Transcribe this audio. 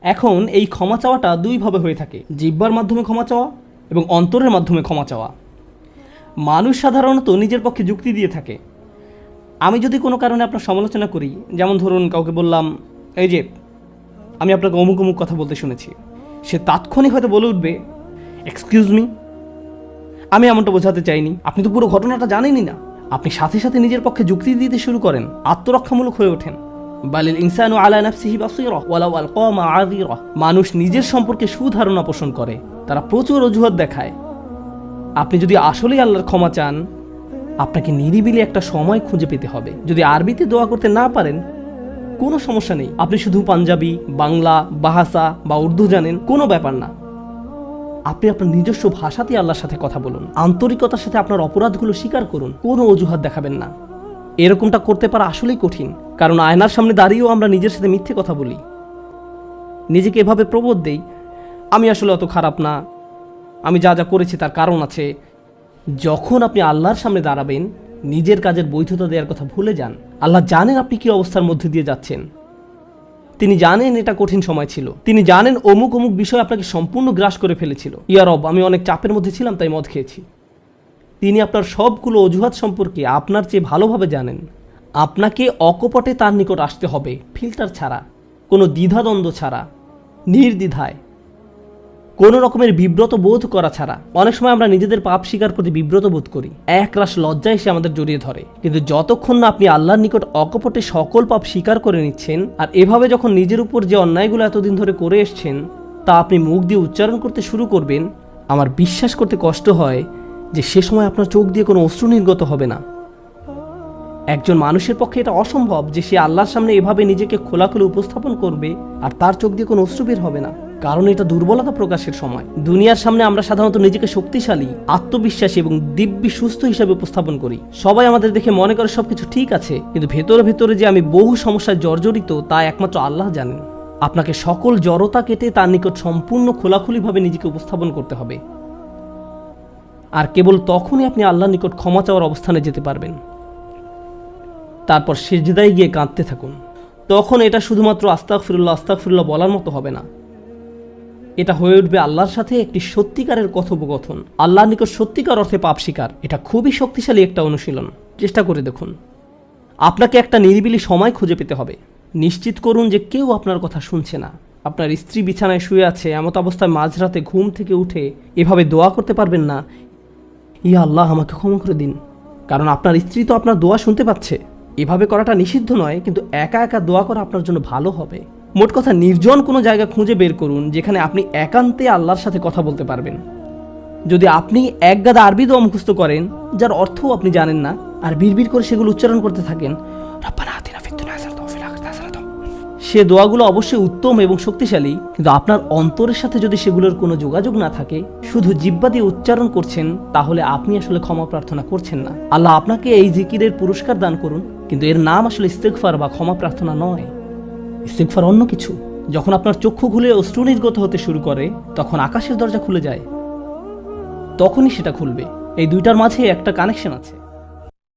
এখন এই ক্ষমা চাওয়াটা দুইভাবে হয়ে থাকে, জিহ্বার মাধ্যমে ক্ষমা চাওয়া এবং অন্তরের মাধ্যমে ক্ষমা চাওয়া। মানুষ সাধারণত নিজের পক্ষে যুক্তি দিয়ে থাকে। আমি যদি কোনো কারণে আপনার সমালোচনা করি, যেমন ধরুন কাউকে বললাম, এই যে আমি আপনাকে অমুক অমুক কথা বলতে শুনেছি, সে তাৎক্ষণিক হয়তো বলে উঠবে, এক্সকিউজ মি, আমি এমনটা বোঝাতে চাইনি, আপনি তো পুরো ঘটনাটা জানেনই না। আপনি সাথে সাথে নিজের পক্ষে যুক্তি দিতে শুরু করেন, আত্মরক্ষামূলক হয়ে ওঠেন। বালিল ইনসানু আলা নাফসিহি বাসীরা ওয়ালাউ আলকা মাআযিরা। মানুষ নিজের সম্পর্কে সুধারণা পোষণ করে, তারা প্রচুর অজুহাত দেখায়। আপনি যদি আসলেই আল্লাহর ক্ষমা চান, আপনাকে নিরিবিলি একটা সময় খুঁজে পেতে হবে। যদি আরবিতে দোয়া করতে না পারেন, কোনো সমস্যা নেই, আপনি শুধু পাঞ্জাবি, বাংলা, বাহাসা বা উর্দু জানেন, কোনো ব্যাপার না। আপনি আপনার নিজস্ব ভাষাতেই আল্লাহর সাথে কথা বলুন, আন্তরিকতার সাথে আপনার অপরাধগুলো স্বীকার করুন, কোনো অজুহাত দেখাবেন না। এরকমটা করতে পারা আসলেই কঠিন, কারণ আয়নার সামনে দাঁড়িয়েও আমরা নিজের সাথে মিথ্যে কথা বলি, নিজেকে এভাবে প্রবোধ দেই, আমি আসলে অত খারাপ না, আমি যা যা করেছি তার কারণ আছে। যখন আপনি আল্লাহর সামনে দাঁড়াবেন, নিজের কাজের বৈধতা দেওয়ার কথা ভুলে যান। আল্লাহ জানেন আপনি কি অবস্থার মধ্যে দিয়ে যাচ্ছেন, তিনি জানেন এটা কঠিন সময় ছিল, তিনি জানেন অমুক অমুক বিষয় আপনাকে সম্পূর্ণ গ্রাস করে ফেলেছিল। ইয়া রব, আমি অনেক চাপের মধ্যে ছিলাম তাই মদ খেয়েছি। তিনি আপনার সবগুলো অজুহাত সম্পর্কে আপনার চেয়ে ভালোভাবে জানেন। আপনাকে অকপটে তার নিকট আসতে হবে, ফিল্টার ছাড়া, কোনো দ্বিধাদ্বন্দ্ব ছাড়া, নির্দ্বিধায়, কোনো রকমের বিব্রত বোধ করা ছাড়া। অনেক সময় আমরা নিজেদের পাপ স্বীকার করতে বিব্রত বোধ করি, একরাশ লজ্জা এসে আমাদের জড়িয়ে ধরে। কিন্তু যতক্ষণ না আপনি আল্লাহর নিকট অকপটে সকল পাপ স্বীকার করে নিচ্ছেন, আর এভাবে যখন নিজের উপর যে অন্যায়গুলো এতদিন ধরে করে এসছেন তা আপনি মুখ দিয়ে উচ্চারণ করতে শুরু করবেন, আমার বিশ্বাস করতে কষ্ট হয় যে সে সময় আপনার চোখ দিয়ে কোনো অশ্রু নির্গত হবে না। একজন মানুষের পক্ষে এটা অসম্ভব যে সে আল্লাহর সামনে এভাবে নিজেকে খোলাখুলি উপস্থাপন করবে আর তার চোখ দিয়ে কোনো অশ্রু বের হবে না, কারণ এটা দুর্বলতা প্রকাশের সময়। দুনিয়ার সামনে আমরা সাধারণত নিজেকে শক্তিশালী, আত্মবিশ্বাসী এবং দিব্যি সুস্থ হিসেবে উপস্থাপন করি। সবাই আমাদের দেখে মনে করে সবকিছু ঠিক আছে, কিন্তু ভেতরে ভেতরে যে আমি বহু সমস্যায় জর্জরিত তা একমাত্র আল্লাহ জানেন। আপনাকে সকল জড়তা কেটে তার নিকট সম্পূর্ণ খোলাখুলিভাবে নিজেকে উপস্থাপন করতে হবে, আর কেবল তখনই আপনি আল্লাহর নিকট ক্ষমা চাওয়ার অবস্থানে যেতে পারবেন। তারপর সিজদায় গিয়ে কাঁদতে থাকুন। তখন এটা শুধুমাত্র আস্তাগফিরুল্লাহ আস্তাগফিরুল্লাহ বলার মতো হবে না, এটা হয়ে উঠবে আল্লাহর সাথে একটি সত্যিকারের কথোপকথন, আল্লাহর নিকট সত্যিকার অর্থে পাপ স্বীকার। এটা খুবই শক্তিশালী একটা অনুশীলন, চেষ্টা করে দেখুন। আপনাকে একটা নিরিবিলি সময় খুঁজে পেতে হবে। নিশ্চিত করুন যে কেউ আপনার কথা শুনছে না। আপনার স্ত্রী বিছানায় শুয়ে আছে, এমত অবস্থায় মাঝরাতে ঘুম থেকে উঠে এভাবে দোয়া করতে পারবেন না, ইয়া আল্লাহ আমাকে ক্ষমা করে দিন, কারণ আপনার স্ত্রী তো আপনার দোয়া শুনতে পাচ্ছে। এভাবে করাটা নিষিদ্ধ নয়, কিন্তু একা একা দোয়া করা আপনার জন্য ভালো হবে। মোট কথা, নির্জন কোনো জায়গা খুঁজে বের করুন যেখানে আপনি একান্তে আল্লাহর সাথে কথা বলতে পারবেন। যদি আপনি এক গাদা আরবি দোয়া মুখস্থ করেন যার অর্থও আপনি জানেন না, আর বিড়বিড় করে সেগুলো উচ্চারণ করতে থাকেন, সে দোয়াগুলো অবশ্যই উত্তম এবং শক্তিশালী, কিন্তু আপনার অন্তরের সাথে যদি সেগুলোর কোনো যোগাযোগ না থাকে, শুধু জিহ্বা দিয়ে উচ্চারণ করছেন, তাহলে আপনি আসলে ক্ষমা প্রার্থনা করছেন না। আল্লাহ আপনাকে এই জিকিরের পুরস্কার দান করুন, কিন্তু এর নাম আসলে ইস্তেগফার বা ক্ষমা প্রার্থনা নয়। ইস্তেগফার অন্য কিছু। যখন আপনার চক্ষু খুলে অশ্রু নির্গত হতে শুরু করে, তখন আকাশের দরজা খুলে যায়, তখনই সেটা খুলবে। এই দুইটার মাঝে একটা কানেকশন আছে।